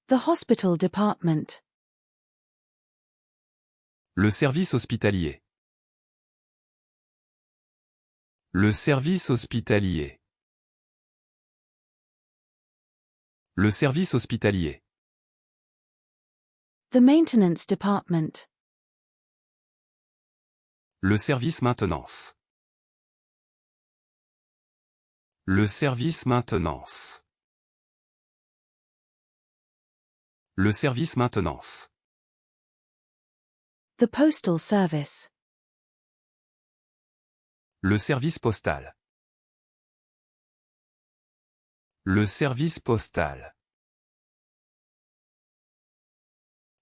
The hospital department. Le service hospitalier. Le service hospitalier. Le service hospitalier. The maintenance department. Le service maintenance. Le service maintenance. Le service maintenance. The postal service. Le service postal. Le service postal.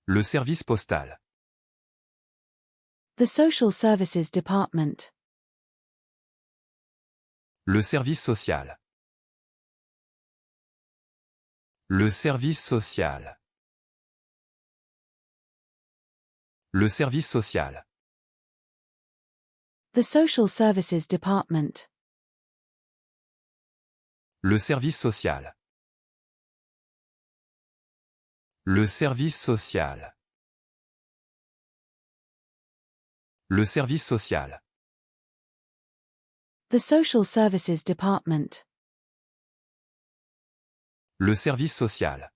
Le service postal. The social services department. Le service social. Le service social. Le service social. The social services department. Le service social. Le service social. Le service social. The social services department. Le service social.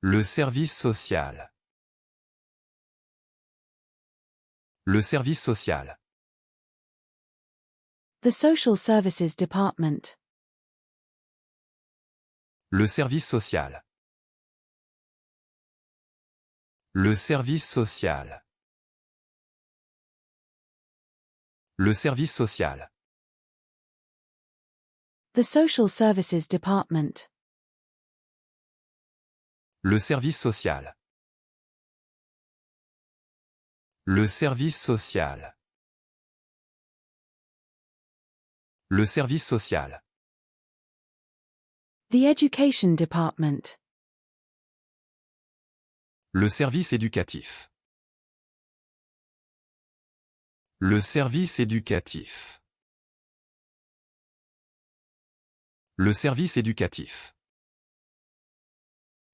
Le service social. Le service social. The social services department. Le service social. Le service social. Le service social. The social services department. Le service social. Le service social. Le service social. The education department. Le service éducatif. Le service éducatif. Le service éducatif.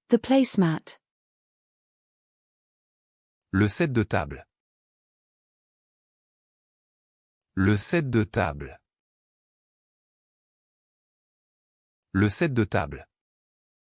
The placemat. Le set de table. Le set de table. Le set de table.